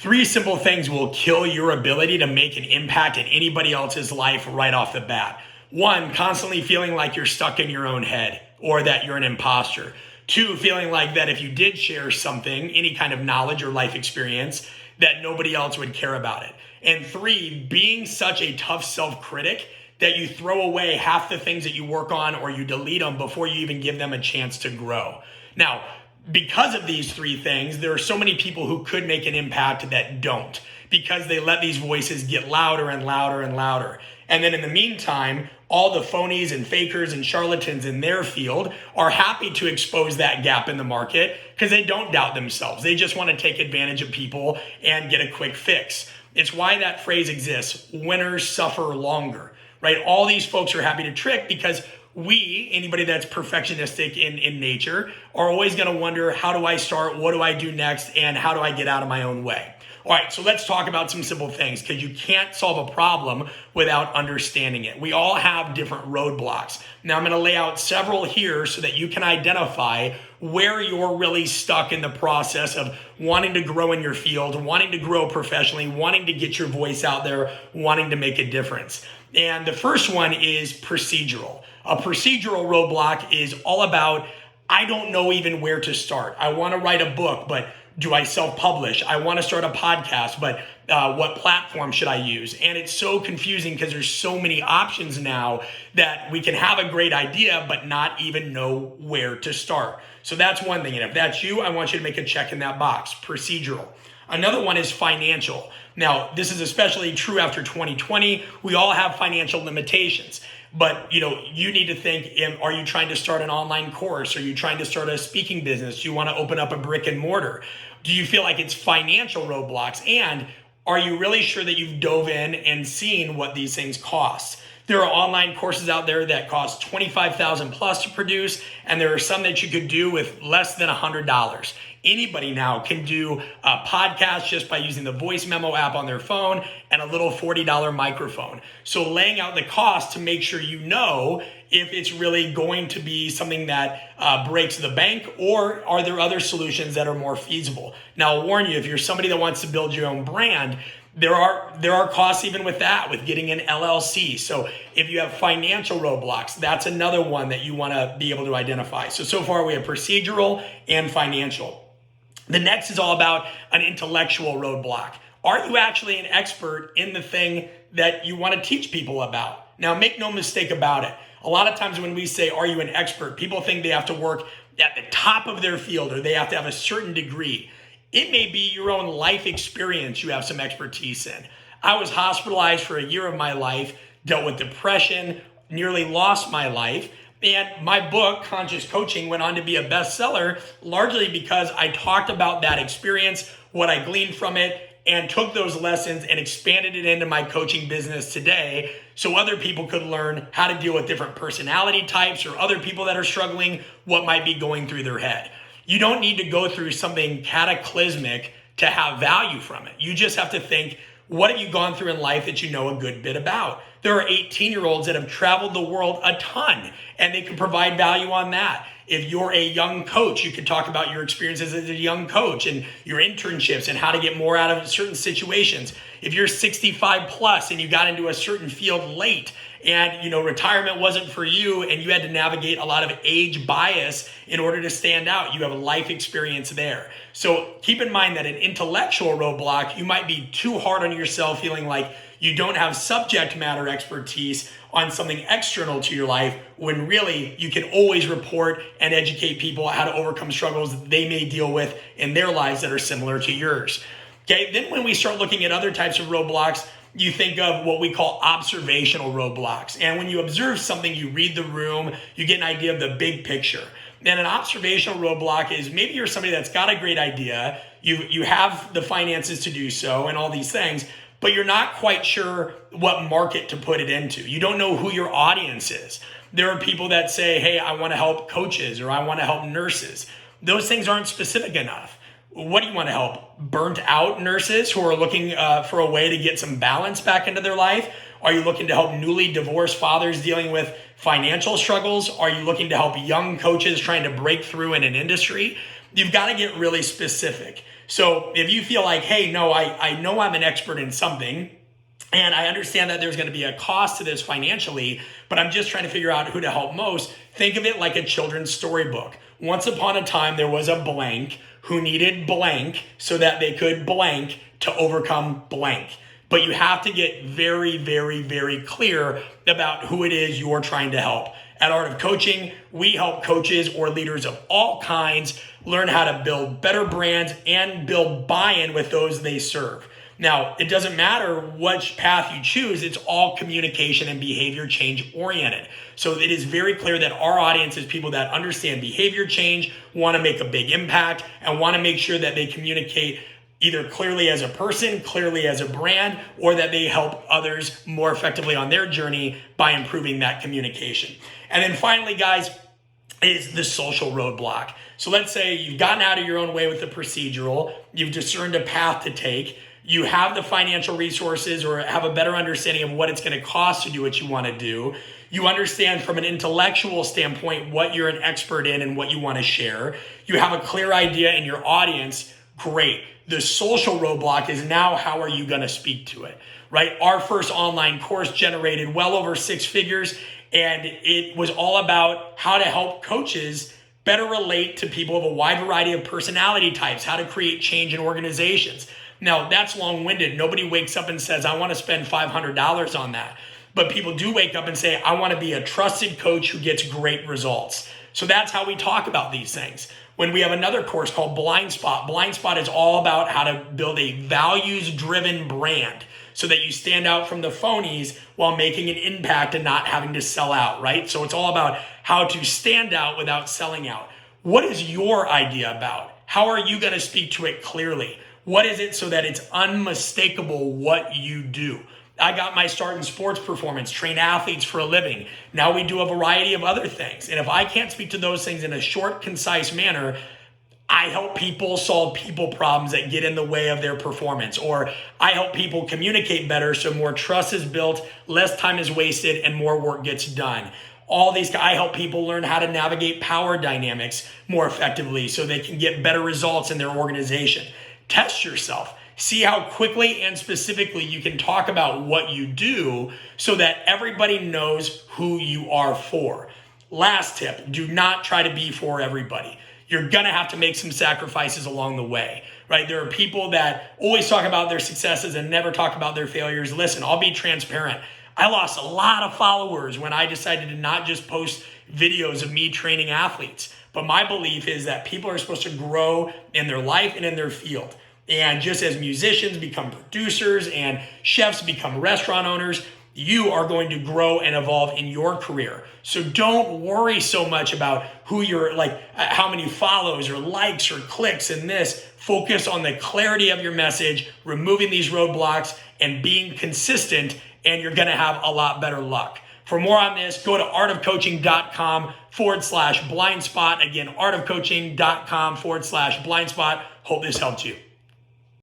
Three simple things will kill your ability to make an impact in anybody else's life right off the bat. One, constantly feeling like you're stuck in your own head or that you're an imposter. Two, feeling like that if you did share something, any kind of knowledge or life experience, that nobody else would care about it. And three, being such a tough self-critic that you throw away half the things that you work on or you delete them before you even give them a chance to grow. Now, because of these three things, there are so many people who could make an impact that don't, because they let these voices get louder and louder and louder. And then in the meantime, all the phonies and fakers and charlatans in their field are happy to expose that gap in the market because they don't doubt themselves. They just want to take advantage of people and get a quick fix. It's why that phrase exists: winners suffer longer, right? All these folks are happy to trick because anybody that's perfectionistic in nature, are always going to wonder, how do I start? What do I do next? And how do I get out of my own way? All right, so let's talk about some simple things, because you can't solve a problem without understanding it. We all have different roadblocks. Now I'm going to lay out several here so that you can identify where you're really stuck in the process of wanting to grow in your field, wanting to grow professionally, wanting to get your voice out there, wanting to make a difference. And the first one is procedural. A procedural roadblock is all about, I don't know even where to start. I want to write a book, but do I self-publish? I want to start a podcast, but what platform should I use? And it's so confusing because there's so many options now that we can have a great idea, but not even know where to start. So that's one thing. And if that's you, I want you to make a check in that box: procedural. Another one is financial. Now, this is especially true after 2020. We all have financial limitations. But you need to think, are you trying to start an online course? Are you trying to start a speaking business? Do you want to open up a brick and mortar? Do you feel like it's financial roadblocks? And are you really sure that you've dove in and seen what these things cost? There are online courses out there that cost $25,000 plus to produce, and there are some that you could do with less than $100. Anybody now can do a podcast just by using the voice memo app on their phone and a little $40 microphone. So laying out the cost to make sure you know if it's really going to be something that breaks the bank, or are there other solutions that are more feasible? Now, I'll warn you, if you're somebody that wants to build your own brand, there are costs even with that, with getting an LLC. So if you have financial roadblocks, that's another one that you want to be able to identify. So far we have procedural and financial. The next is all about an intellectual roadblock. Are you actually an expert in the thing that you want to teach people about? Now, make no mistake about it. A lot of times when we say, are you an expert? People think they have to work at the top of their field, or they have to have a certain degree. It may be your own life experience you have some expertise in. I was hospitalized for a year of my life, dealt with depression, nearly lost my life. And my book, Conscious Coaching, went on to be a bestseller, largely because I talked about that experience, what I gleaned from it, and took those lessons and expanded it into my coaching business today so other people could learn how to deal with different personality types, or other people that are struggling, what might be going through their head. You don't need to go through something cataclysmic to have value from it. You just have to think, what have you gone through in life that you know a good bit about? There are 18-year-olds that have traveled the world a ton, and they can provide value on that. If you're a young coach, you can talk about your experiences as a young coach and your internships and how to get more out of certain situations. If you're 65 plus and you got into a certain field late, and retirement wasn't for you, and you had to navigate a lot of age bias in order to stand out, you have a life experience there. So keep in mind that an intellectual roadblock, you might be too hard on yourself, feeling like you don't have subject matter expertise on something external to your life, when really you can always report and educate people how to overcome struggles that they may deal with in their lives that are similar to yours. Okay, then when we start looking at other types of roadblocks, you think of what we call observational roadblocks. And when you observe something, you read the room, you get an idea of the big picture. And an observational roadblock is, maybe you're somebody that's got a great idea, you have the finances to do so and all these things, but you're not quite sure what market to put it into. You don't know who your audience is. There are people that say, hey, I want to help coaches, or I want to help nurses. Those things aren't specific enough. What do you want to help? Burnt out nurses who are looking for a way to get some balance back into their life? Are you looking to help newly divorced fathers dealing with financial struggles? Are you looking to help young coaches trying to break through in an industry? You've got to get really specific. So if you feel like, hey, no, I know I'm an expert in something, and I understand that there's going to be a cost to this financially, but I'm just trying to figure out who to help most. Think of it like a children's storybook. Once upon a time, there was a blank who needed blank so that they could blank to overcome blank. But you have to get very, very, very clear about who it is you're trying to help. At Art of Coaching, we help coaches or leaders of all kinds learn how to build better brands and build buy-in with those they serve. Now, it doesn't matter which path you choose, it's all communication and behavior change oriented. So it is very clear that our audience is people that understand behavior change, want to make a big impact, and want to make sure that they communicate either clearly as a person, clearly as a brand, or that they help others more effectively on their journey by improving that communication. And then finally, guys, is the social roadblock. So let's say you've gotten out of your own way with the procedural, you've discerned a path to take, you have the financial resources or have a better understanding of what it's going to cost to do what you want to do. You understand from an intellectual standpoint what you're an expert in and what you want to share. You have a clear idea in your audience. Great. The social roadblock is now how are you going to speak to it, right? Our first online course generated well over 6 figures, and it was all about how to help coaches better relate to people of a wide variety of personality types, how to create change in organizations. Now, that's long-winded. Nobody wakes up and says, I want to spend $500 on that. But people do wake up and say, I want to be a trusted coach who gets great results. So that's how we talk about these things. When we have another course called Blindspot, Blindspot is all about how to build a values-driven brand so that you stand out from the phonies while making an impact and not having to sell out, right? So it's all about how to stand out without selling out. What is your idea about? How are you going to speak to it clearly? What is it so that it's unmistakable what you do? I got my start in sports performance, train athletes for a living. Now we do a variety of other things. And if I can't speak to those things in a short, concise manner, I help people solve people problems that get in the way of their performance. Or I help people communicate better so more trust is built, less time is wasted, and more work gets done. I help people learn how to navigate power dynamics more effectively so they can get better results in their organization. Test yourself. See how quickly and specifically you can talk about what you do so that everybody knows who you are for. Last tip, do not try to be for everybody. You're going to have to make some sacrifices along the way, right? There are people that always talk about their successes and never talk about their failures. Listen, I'll be transparent. I lost a lot of followers when I decided to not just post videos of me training athletes. But my belief is that people are supposed to grow in their life and in their field. And just as musicians become producers and chefs become restaurant owners, you are going to grow and evolve in your career. So don't worry so much about who you're how many follows or likes or clicks in this. Focus on the clarity of your message, removing these roadblocks and being consistent, and you're going to have a lot better luck. For more on this, go to artofcoaching.com/blindspot. Again, artofcoaching.com/blindspot. Hope this helped you.